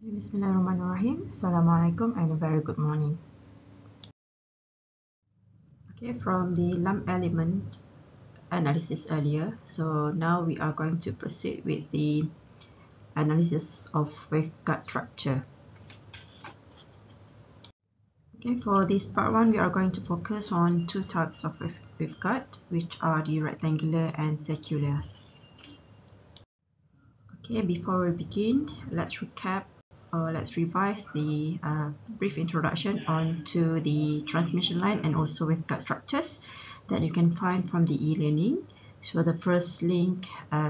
Bismillahirrahmanirrahim. Assalamualaikum and a very good morning. Okay, from the lump element analysis earlier, so now we are going to proceed with the analysis of waveguide structure. Okay, for this part 1, we are going to focus on two types of waveguide, which are the rectangular and circular. Okay, before we begin, let's recap or let's revise the brief introduction onto the transmission line and also waveguide structures that you can find from the e-learning. So the first link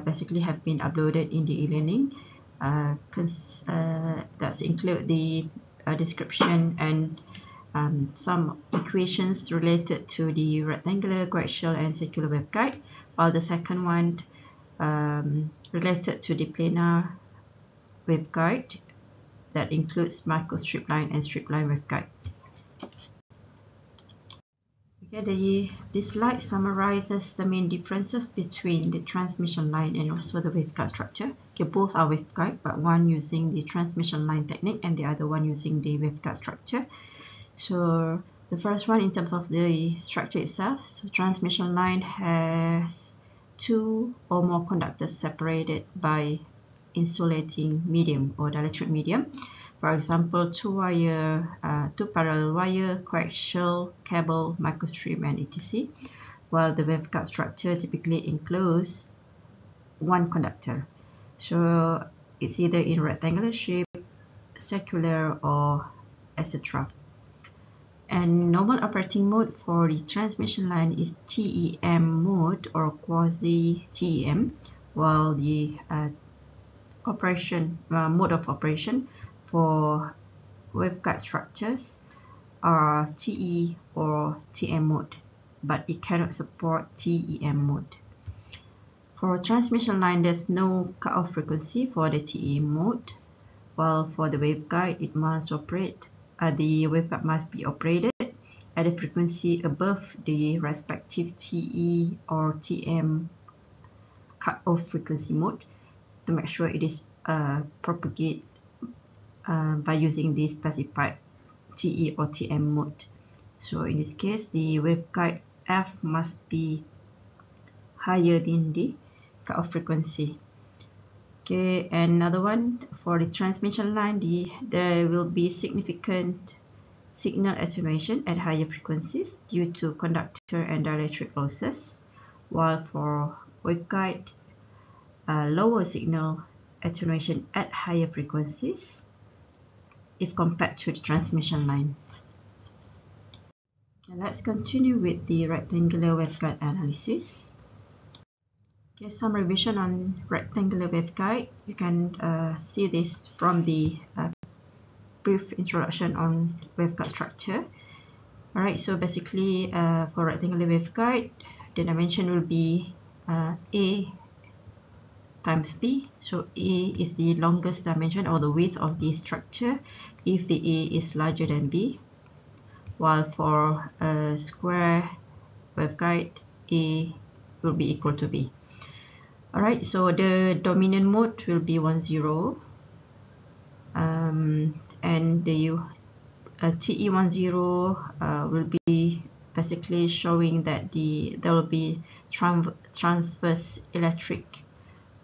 basically have been uploaded in the e-learning. That include the description and some equations related to the rectangular, coaxial and circular waveguide, while the second one related to the planar waveguide that includes microstripline and stripline waveguide. Okay, this slide summarizes the main differences between the transmission line and also the waveguide structure. Okay, both are waveguide, but one using the transmission line technique and the other one using the waveguide structure. So the first one, in terms of the structure itself, so transmission line has two or more conductors separated by insulating medium or dielectric medium. For example, two parallel wire, coaxial, cable, microstrip, and etc. While the waveguide structure typically includes one conductor. So it's either in rectangular shape, circular, or etc. And normal operating mode for the transmission line is TEM mode or quasi-TEM, while the mode of operation for waveguide structures are TE or TM mode, but it cannot support TEM mode. For transmission line, there's no cutoff frequency for the TEM mode, while for the waveguide, it must operate. The waveguide must be operated at a frequency above the respective TE or TM cutoff frequency mode to make sure it is propagate by using the specified TE or TM mode. So in this case, the waveguide F must be higher than the cutoff frequency. Okay, another one for the transmission line, there will be significant signal attenuation at higher frequencies due to conductor and dielectric losses, while for waveguide, lower signal attenuation at higher frequencies if compared to the transmission line. Okay, let's continue with the rectangular waveguide analysis. Okay, some revision on rectangular waveguide. You can see this from the brief introduction on waveguide structure. Alright, so basically for rectangular waveguide, the dimension will be A times B. So A is the longest dimension or the width of the structure if the A is larger than B, while for a square waveguide, A will be equal to B. Alright, so the dominant mode will be 1, 0, and the TE10 will be basically showing that there will be transverse electric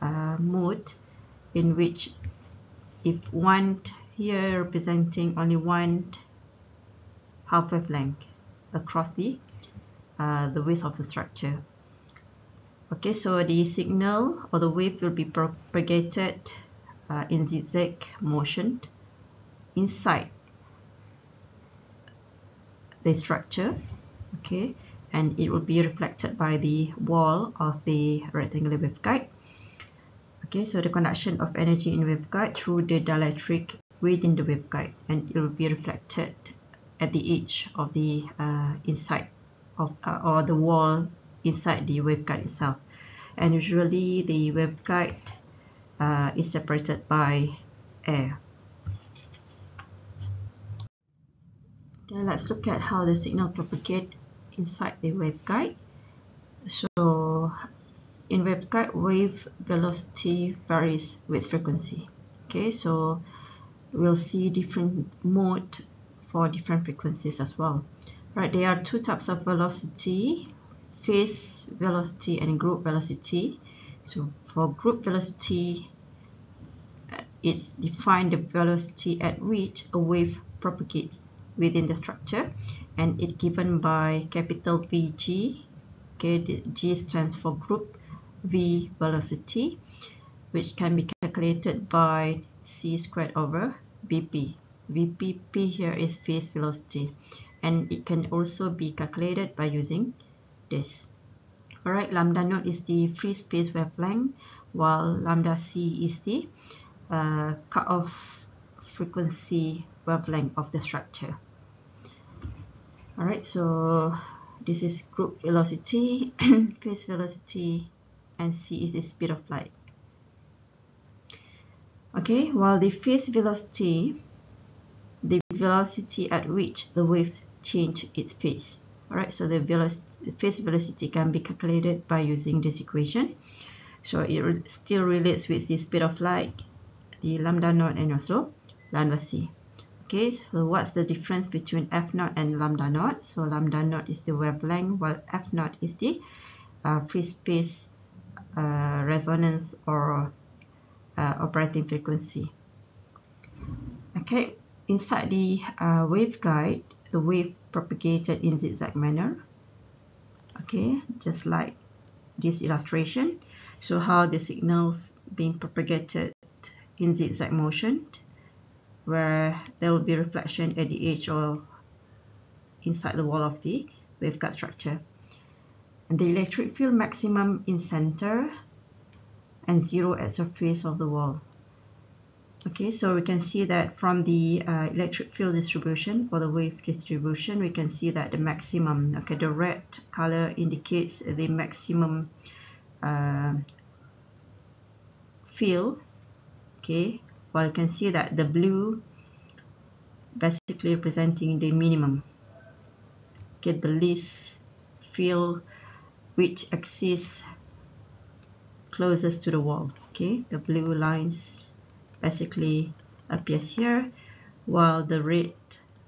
mode, in which if one here representing only one half wavelength across the width of the structure. Okay, so the signal or the wave will be propagated in zigzag motion inside the structure, okay, and it will be reflected by the wall of the rectangular waveguide. Okay, so the conduction of energy in waveguide through the dielectric within the waveguide, and it will be reflected at the edge of the inside of or the wall inside the waveguide itself. And usually the waveguide is separated by air. Okay, let's look at how the signal propagates inside the waveguide. So in waveguide, wave velocity varies with frequency. Okay, so we'll see different mode for different frequencies as well. Right, there are two types of velocity: phase velocity and group velocity. So for group velocity, it's defined the velocity at which a wave propagates within the structure, and it's given by capital Vg. Okay, the G stands for group, V velocity, which can be calculated by c squared over Bp. Vpp here is phase velocity, and it can also be calculated by using this. Alright, lambda naught is the free space wavelength, while lambda c is the cutoff frequency wavelength of the structure. Alright, so this is group velocity, phase velocity, and c is the speed of light. Okay, while the phase velocity, the velocity at which the wave change its phase. Alright, so the phase velocity can be calculated by using this equation. So it still relates with the speed of light, the lambda naught, and also lambda c. Okay, so what's the difference between f naught and lambda naught? So lambda naught is the wavelength, while f naught is the free space resonance or operating frequency. Okay, inside the waveguide, the wave propagated in zigzag manner. Okay, just like this illustration. So how the signals being propagated in zigzag motion, where there will be reflection at the edge or inside the wall of the waveguide structure. And the electric field maximum in center and zero at surface of the wall. Okay, so we can see that from the electric field distribution or the wave distribution, we can see that the maximum, okay, the red color indicates the maximum field, okay, while you can see that the blue basically representing the minimum, okay, the least field which exists closest to the wall. Okay, the blue lines basically appears here, while the red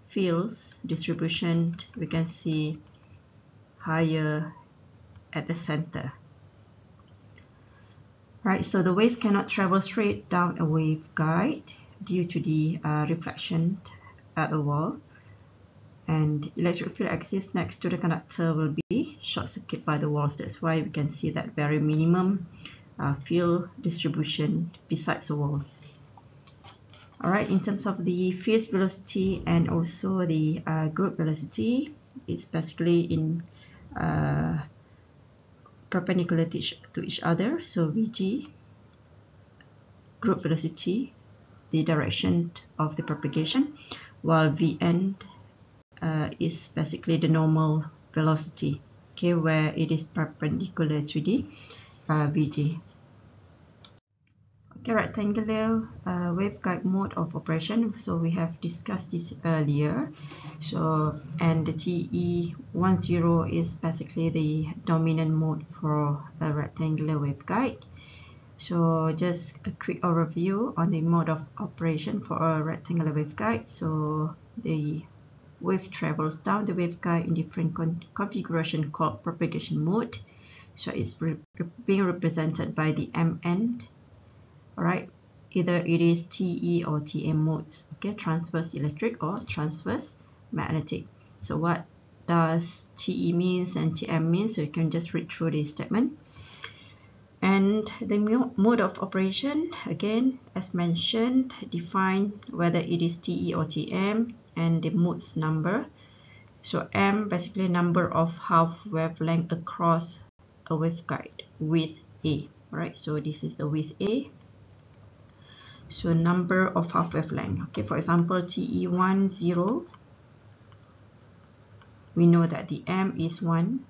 fields distribution we can see higher at the center. Right, so the wave cannot travel straight down a waveguide due to the reflection at the wall, and electric field exists next to the conductor will be short circuited by the walls. That's why we can see that very minimum field distribution besides the wall. Alright, in terms of the phase velocity and also the group velocity, it's basically in perpendicular to each other. So Vg, group velocity, the direction of the propagation, while Vn is basically the normal velocity, okay, where it is perpendicular to the Vg. Okay, rectangular waveguide mode of operation. So we have discussed this earlier. So, and the TE10 is basically the dominant mode for a rectangular waveguide. So just a quick overview on the mode of operation for a rectangular waveguide. So the wave travels down the waveguide in different configuration called propagation mode. So it's being represented by the MN. Alright, either it is TE or TM modes, okay, transverse electric or transverse magnetic. So what does TE means and TM means? So you can just read through this statement. And the mode of operation, again, as mentioned, define whether it is TE or TM and the modes number. So M basically number of half wavelength across a waveguide with A. Alright, so this is the width A. So number of half wavelength. Okay, for example, TE10, we know that the M is 1.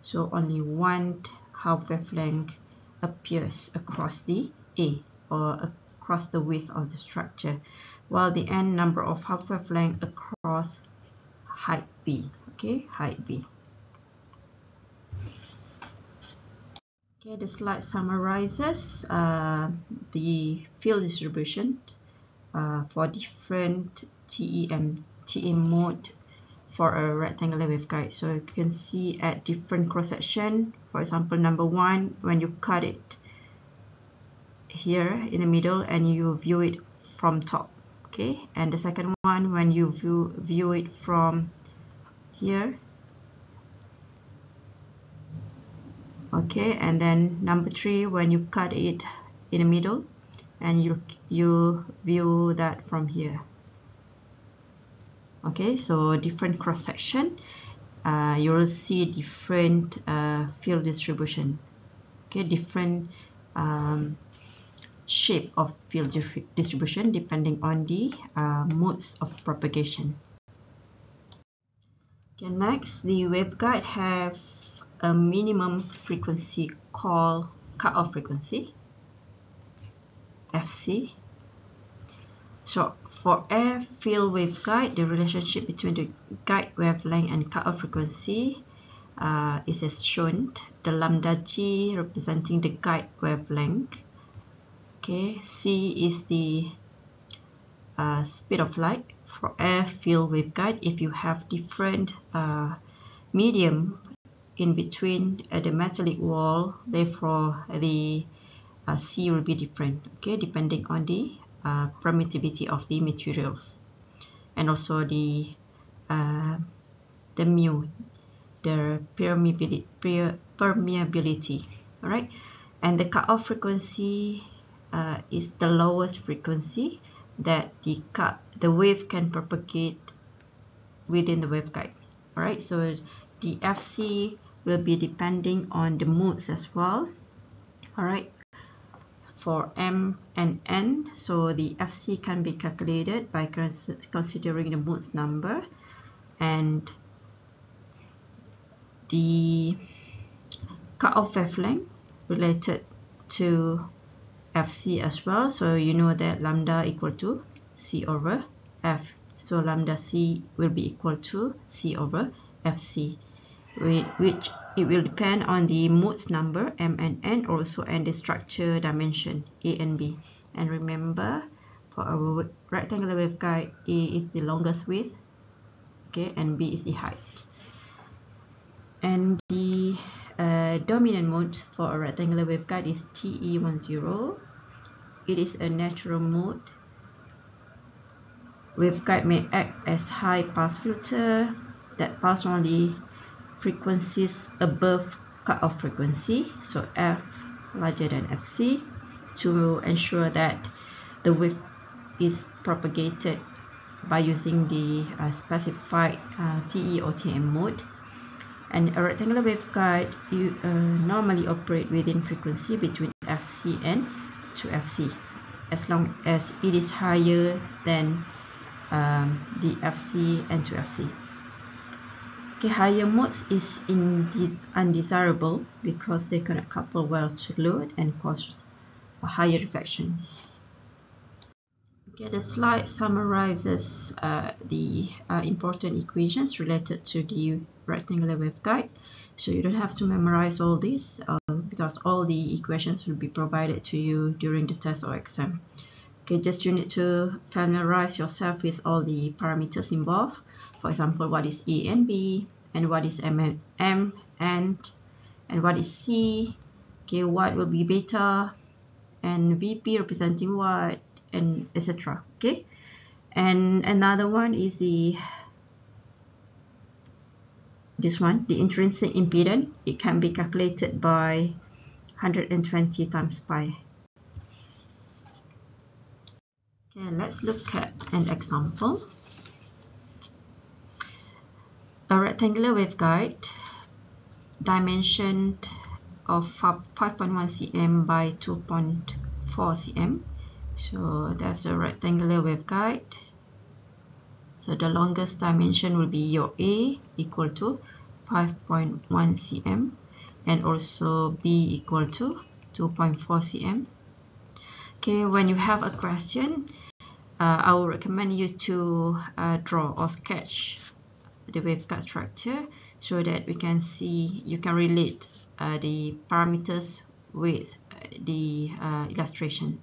So only one half wavelength appears across the A or across the width of the structure, while the N number of half wavelength across height B. Okay, height B. Okay, the slide summarizes the field distribution for different TEM mode for a rectangular waveguide. So you can see at different cross section, for example, number 1, when you cut it here in the middle and you view it from top, okay, and the second one when you view it from here, okay, and then number 3 when you cut it in the middle and you view that from here. Okay, so different cross section, you will see different field distribution, okay, different shape of field distribution depending on the modes of propagation. Okay, next, the waveguide have a minimum frequency called cutoff frequency, FC. So for a field waveguide, the relationship between the guide wavelength and cutoff frequency is as shown. The lambda g representing the guide wavelength. Okay, c is the speed of light for a field waveguide. If you have different medium in between the metallic wall, therefore the c will be different, okay, depending on the permittivity of the materials, and also the mu, the permeability. All right, and the cutoff frequency is the lowest frequency that the wave can propagate within the waveguide. All right, so the FC will be depending on the modes as well. All right, for M and N, so the FC can be calculated by considering the modes number and the cutoff wavelength related to FC as well. So you know that lambda equal to C over F. So lambda C will be equal to C over FC, which it will depend on the modes number M and N, also and the structure dimension A and B. And remember, for our rectangular waveguide, A is the longest width, okay, and B is the height. And the dominant mode for a rectangular waveguide is TE10. It is a natural mode. Waveguide may act as high pass filter that pass on the frequencies above cutoff frequency, so F larger than FC, to ensure that the wave is propagated by using the specified TE or TM mode. And a rectangular waveguide normally operate within frequency between FC and 2FC, as long as it is higher than the FC and 2FC. Okay, higher modes is undesirable because they cannot couple well to load and cause higher reflections. Okay, the slide summarizes the important equations related to the rectangular waveguide. So you don't have to memorize all this because all the equations will be provided to you during the test or exam. Okay, just you need to familiarize yourself with all the parameters involved. For example, what is A and B, and what is M and what is C. Okay, what will be beta, and VP representing what, and etc. Okay, and another one is this one, the intrinsic impedance. It can be calculated by 120 times pi. Okay, let's look at an example. A rectangular waveguide, dimension of 5.1 cm by 2.4 cm. So that's a rectangular waveguide. So the longest dimension will be your A equal to 5.1 cm and also B equal to 2.4 cm. Okay, when you have a question, I will recommend you to draw or sketch the waveguide structure so that we can see, you can relate the parameters with the illustration.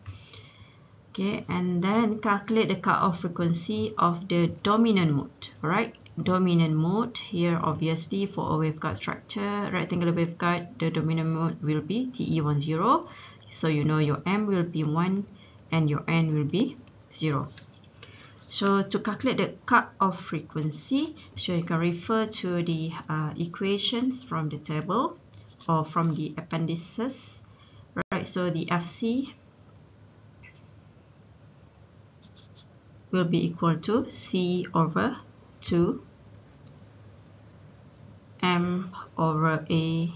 Okay, Okay, and then calculate the cutoff frequency of the dominant mode. Alright, dominant mode here, obviously for a waveguide structure, rectangular waveguide, the dominant mode will be TE10. So you know your M will be 1 and your N will be 0. So to calculate the cutoff frequency, so you can refer to the equations from the table or from the appendices. Right, so the FC will be equal to C over 2 M over A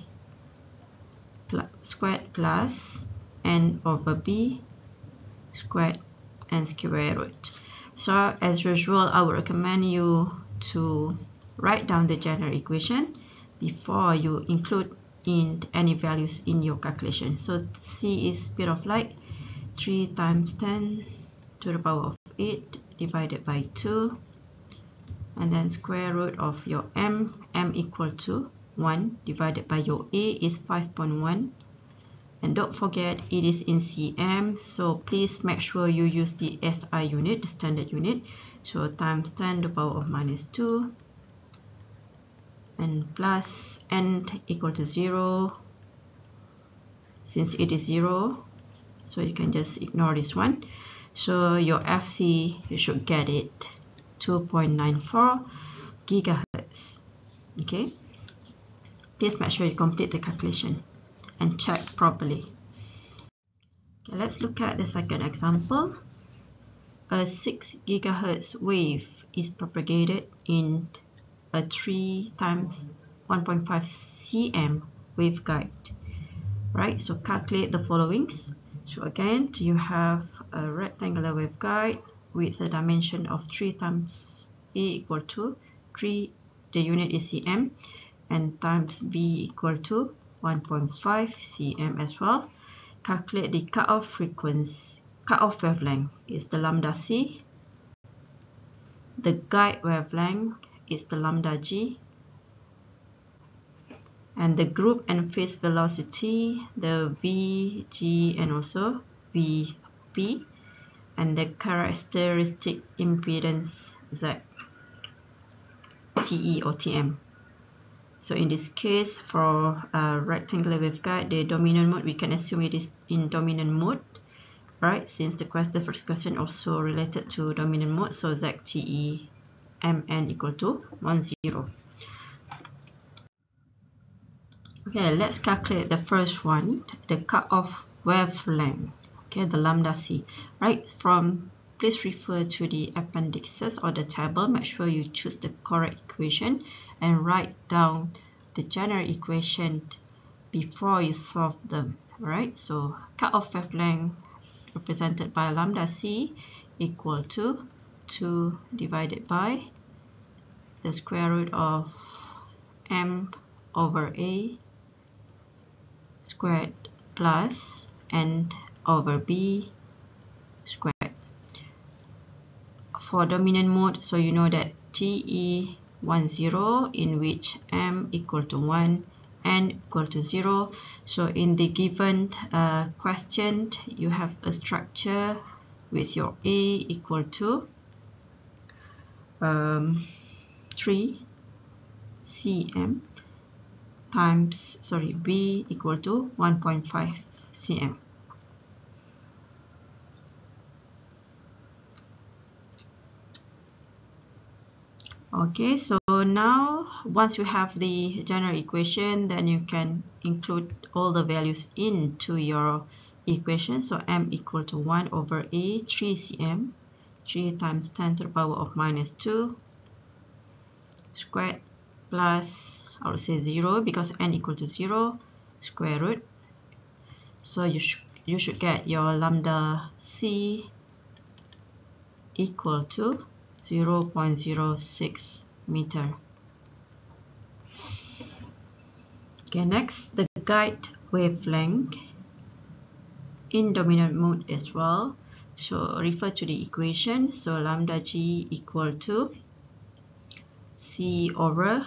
squared plus N over B squared and square root. So as usual, I would recommend you to write down the general equation before you include in any values in your calculation. So C is speed of light, 3 times 10 to the power of 8 divided by 2, and then square root of your M equal to 1 divided by your A is 5.1, and don't forget it is in cm, so please make sure you use the SI unit, the standard unit. So times 10 to the power of minus 2 and plus N equal to 0. Since it is 0, so you can just ignore this one. So your FC, you should get it 2.94 gigahertz. Okay, please make sure you complete the calculation and check properly. Okay, let's look at the second example. A 6 gigahertz wave is propagated in a 3 times 1.5 cm waveguide. Right, so calculate the followings. So again, you have a rectangular waveguide with a dimension of 3 times A equal to 3, the unit is cm, and times B equal to 1.5 cm as well. Calculate the cutoff frequency, cutoff wavelength is the lambda c. The guide wavelength is the lambda g. And the group and phase velocity, the V, G, and also VP, and the characteristic impedance Z, TE or TM. So in this case, for a rectangular waveguide, the dominant mode, we can assume it is in dominant mode, right? Since the first question also related to dominant mode, so Z, TE, MN equal to 10. Okay, let's calculate the first one, the cutoff wavelength. Okay, the lambda c. Right, please refer to the appendices or the table. Make sure you choose the correct equation and write down the general equation before you solve them. Right, so cutoff wavelength represented by lambda c equal to 2 divided by the square root of m over a squared plus N over B squared. For dominant mode, so you know that TE10 in which M equal to 1, N equal to 0. So in the given question, you have a structure with your A equal to 3 cm times, B equal to 1.5 cm. Okay, so now once you have the general equation, then you can include all the values into your equation. So M equal to 1 over A, 3 cm, 3 times 10 to the power of minus 2 squared plus, I would say 0 because N equal to 0, square root. So you should get your lambda c equal to 0.06 meter. Okay, next, the guide wavelength in dominant mode as well. So refer to the equation. So lambda g equal to c over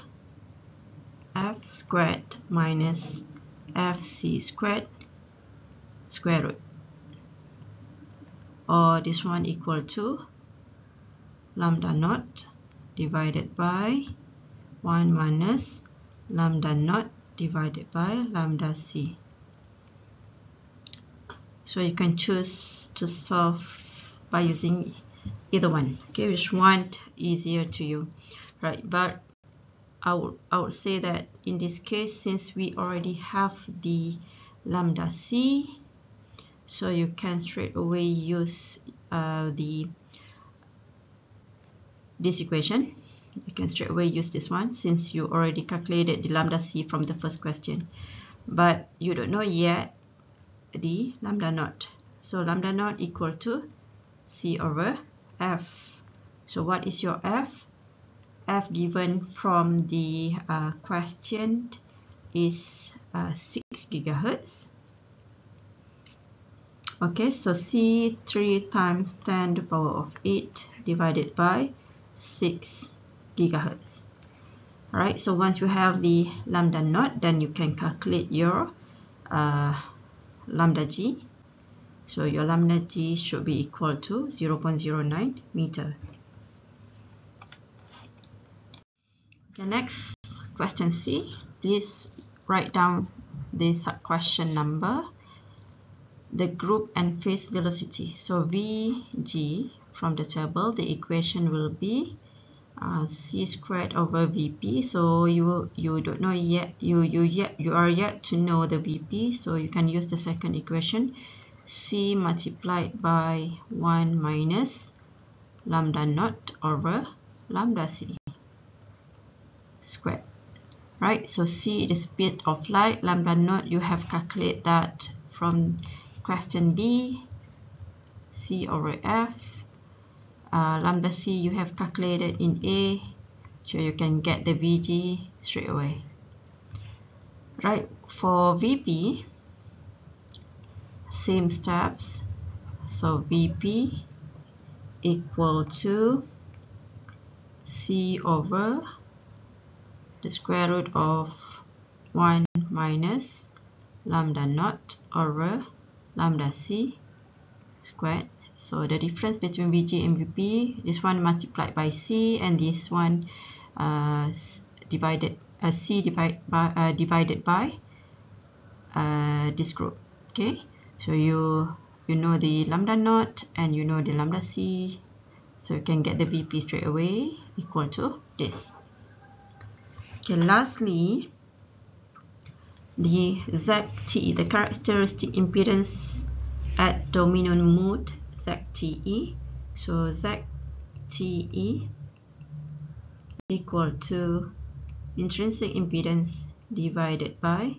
f squared minus fc squared square root. or this one equal to lambda naught divided by 1 minus lambda naught divided by lambda c. So you can choose to solve by using either one, okay, which one easier to you, right? But I would say that in this case, since we already have the lambda c, so you can straight away use this equation. You can straight away use this one since you already calculated the lambda c from the first question, but you don't know yet the lambda naught. So lambda naught equal to c over f. So what is your f? F given from the question is 6 gigahertz. Okay, so c 3 times 10 to the power of 8 divided by 6 gigahertz. Alright, so once you have the lambda naught, then you can calculate your lambda g. So your lambda g should be equal to 0.09 meter. Okay, next question C. Please write down the sub-question number, the group and phase velocity. So Vg from the table, the equation will be c squared over Vp. So you don't know yet, you are yet to know the Vp, so you can use the second equation, c multiplied by 1 minus lambda naught over lambda c squared. Right, so c is the speed of light, lambda naught you have calculated that from question B, c over f. Lambda c you have calculated in A, so you can get the Vg straight away. Right, for Vp, same steps. So Vp equal to c over the square root of 1 minus lambda naught over lambda c squared. So the difference between Vg and Vp, this one multiplied by c, and this one divided by this group. Okay, so you know the lambda naught and you know the lambda c, so you can get the Vp straight away equal to this. Okay, lastly, the ZTE, the characteristic impedance at dominant mode ZTE. So ZTE equal to intrinsic impedance divided by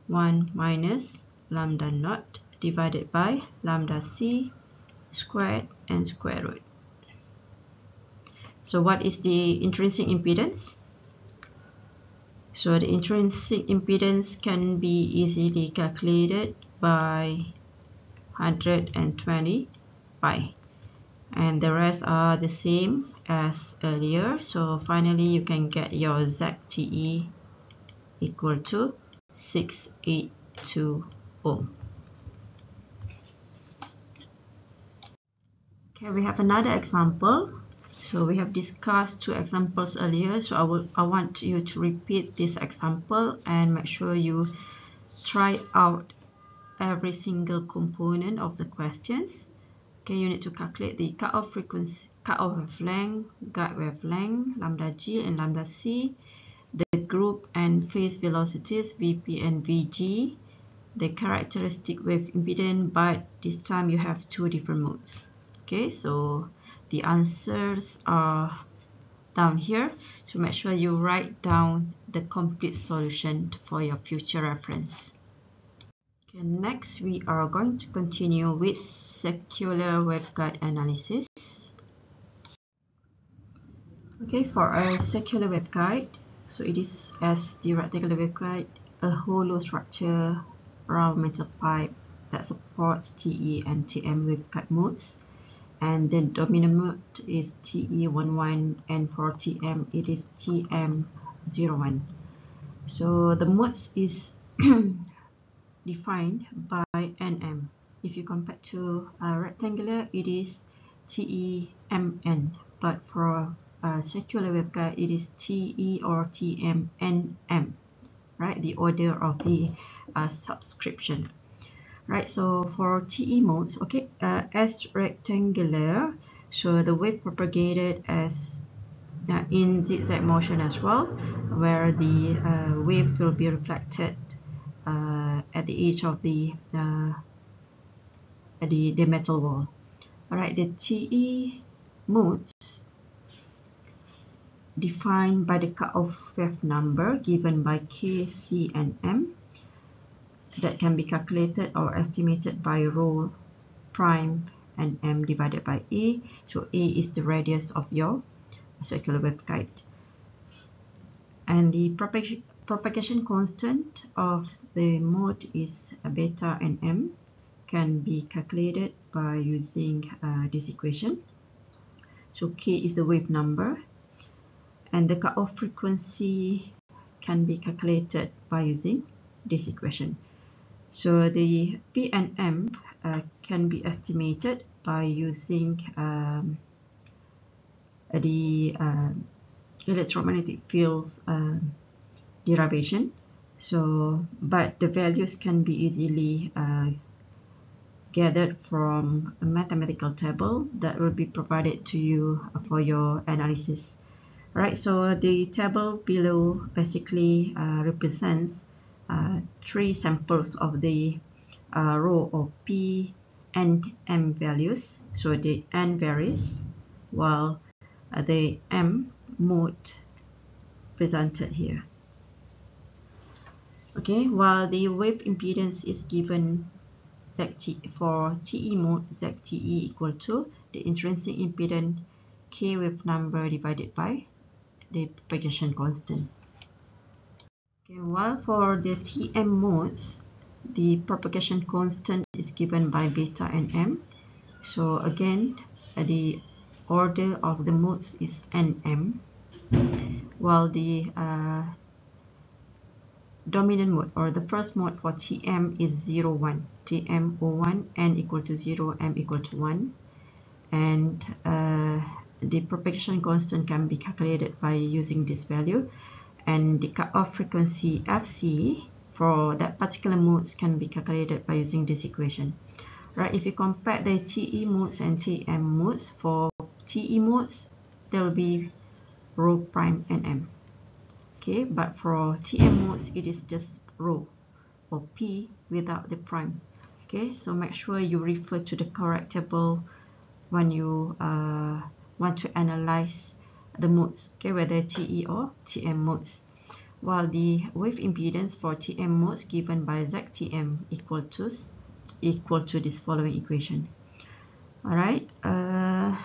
1 minus lambda naught divided by lambda c squared and square root. So what is the intrinsic impedance? So the intrinsic impedance can be easily calculated by 120 pi, and the rest are the same as earlier. So finally you can get your ZTE equal to 682 ohm. Okay, we have another example. So we have discussed 2 examples earlier, so I want you to repeat this example and make sure you try out every single component of the questions. Okay, you need to calculate the cutoff frequency, cutoff wavelength, guide wavelength, lambda g and lambda c, the group and phase velocities Vp and Vg, the characteristic wave impedance, but this time you have 2 different modes. Okay, so the answers are down here, so make sure you write down the complete solution for your future reference. Okay, next we are going to continue with circular waveguide analysis. Okay, for a circular waveguide, so it is as the rectangular waveguide, a hollow structure round metal pipe that supports TE and TM waveguide modes. And the dominant mode is TE11, and for TM it is TM01. So the modes is defined by NM. If you compare to rectangular, it is TEMN, but for circular waveguide, it is TE or TMNM, right? The order of the subscription. Right, so for TE modes, okay, as rectangular, so the wave propagated as in zigzag motion as well, where the wave will be reflected at the edge of the metal wall. All right, the TE modes defined by the cutoff wave number given by K, C, and M that can be calculated or estimated by rho prime and M divided by A. So A is the radius of your circular waveguide. And the propagation constant of the mode is beta and M, can be calculated by using this equation. So K is the wave number, and the cutoff frequency can be calculated by using this equation. So the P and M can be estimated by using the electromagnetic fields derivation. So, but the values can be easily gathered from a mathematical table that will be provided to you for your analysis. Right, so the table below basically represents 3 samples of the rho or P and M values. So the N varies while the M mode presented here. Okay, while the wave impedance is given ZT for TE mode, ZTE equal to the intrinsic impedance K wave number divided by the propagation constant. Okay, while for the TM modes, the propagation constant is given by beta and M. So again, the order of the modes is NM, while the dominant mode or the first mode for TM is 0, 1. TM 01, N equal to 0, M equal to 1. And the propagation constant can be calculated by using this value. And the cutoff frequency FC for that particular modes can be calculated by using this equation. Right, if you compare the TE modes and TM modes, for TE modes, there will be rho prime and M. Okay, but for TM modes, it is just rho or P without the prime. Okay, so make sure you refer to the correct table when you want to analyze the modes, okay, whether TE or TM modes. While the wave impedance for TM modes given by ZTM equal to this following equation. All right,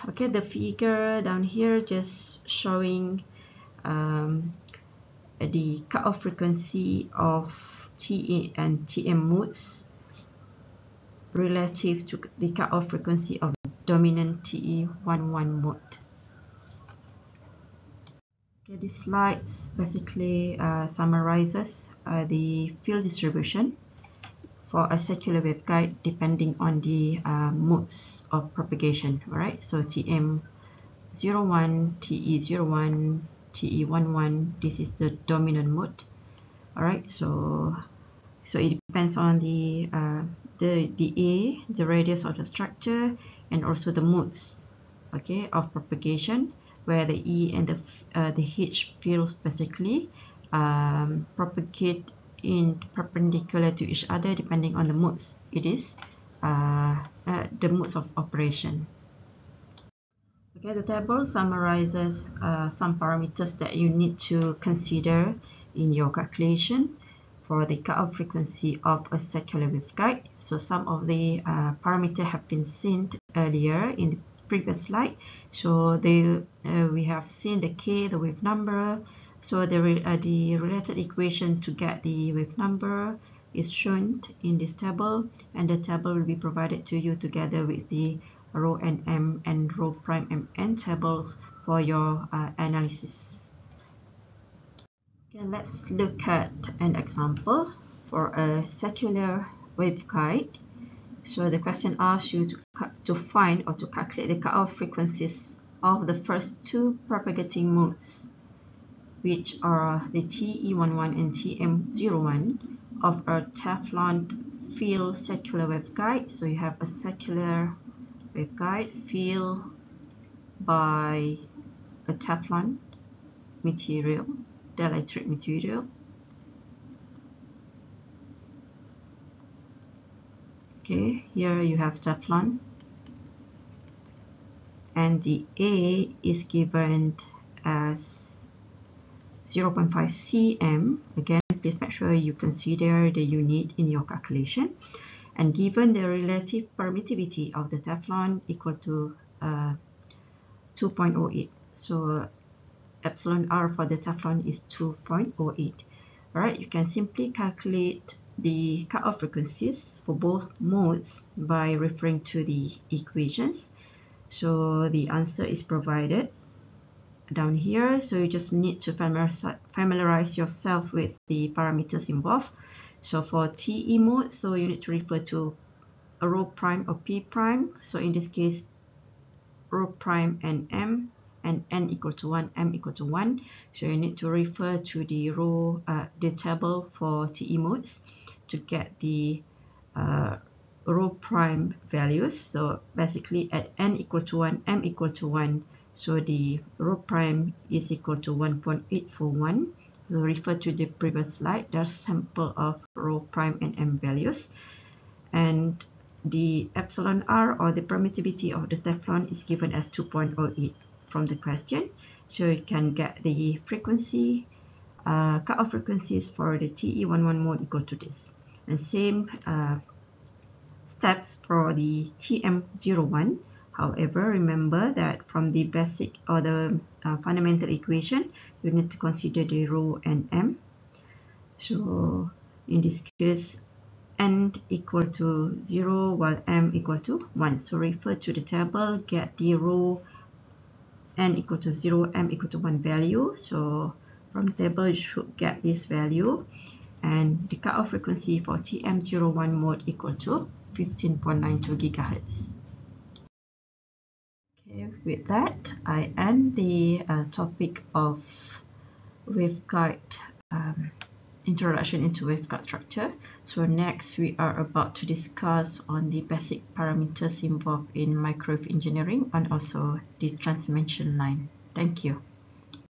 okay, the figure down here just showing the cutoff frequency of TE and TM modes relative to the cutoff frequency of dominant TE11 mode. Okay, this slide basically summarizes the field distribution for a circular waveguide depending on the modes of propagation. All right, so TM01, TE01, TE11, this is the dominant mode. All right, so it depends on the A, the radius of the structure, and also the modes, okay, of propagation, where the E and the H fields basically propagate in perpendicular to each other depending on the modes. It is the modes of operation. Okay, the table summarizes some parameters that you need to consider in your calculation for the cutoff frequency of a circular waveguide. So some of the parameters have been seen earlier in the previous slide. So we have seen the K, the wave number. So the related equation to get the wave number is shown in this table, and the table will be provided to you together with the rho and M and rho prime M N tables for your analysis. Okay, let's look at an example for a circular waveguide. So the question asks you to find or to calculate the cutoff frequencies of the first two propagating modes, which are the TE11 and TM01 of a Teflon field circular waveguide. So you have a circular waveguide filled by a Teflon material, dielectric material. Okay, here you have Teflon, and the A is given as 0.5 cm. Again, please make sure you consider the unit in your calculation. And given the relative permittivity of the Teflon equal to 2.08, so epsilon r for the Teflon is 2.08. Alright, you can simply calculate the cutoff frequencies for both modes by referring to the equations. So the answer is provided down here. So you just need to familiarize yourself with the parameters involved. So for TE mode, so you need to refer to a rho prime or P prime. So in this case, rho prime and M, and N equal to 1, M equal to 1. So you need to refer to the the table for TE modes to get the rho prime values. So basically at N equal to 1, M equal to 1, so the rho prime is equal to 1.841. We'll refer to the previous slide. There's sample of rho prime and M values. And the epsilon r, or the permittivity of the Teflon, is given as 2.08 from the question. So you can get the frequency, cutoff frequencies for the TE11 mode equal to this. And same steps for the TM01. However, remember that from the basic or the fundamental equation, you need to consider the rho and M. So in this case, N equal to 0 while M equal to 1. So refer to the table, get the rho N equal to 0, M equal to 1 value. So from the table, you should get this value. And the cutoff frequency for TM01 mode equal to 15.92 GHz. Okay, with that, I end the topic of waveguide, introduction into waveguide structure. So next, we are about to discuss on the basic parameters involved in microwave engineering and also the transmission line. Thank you.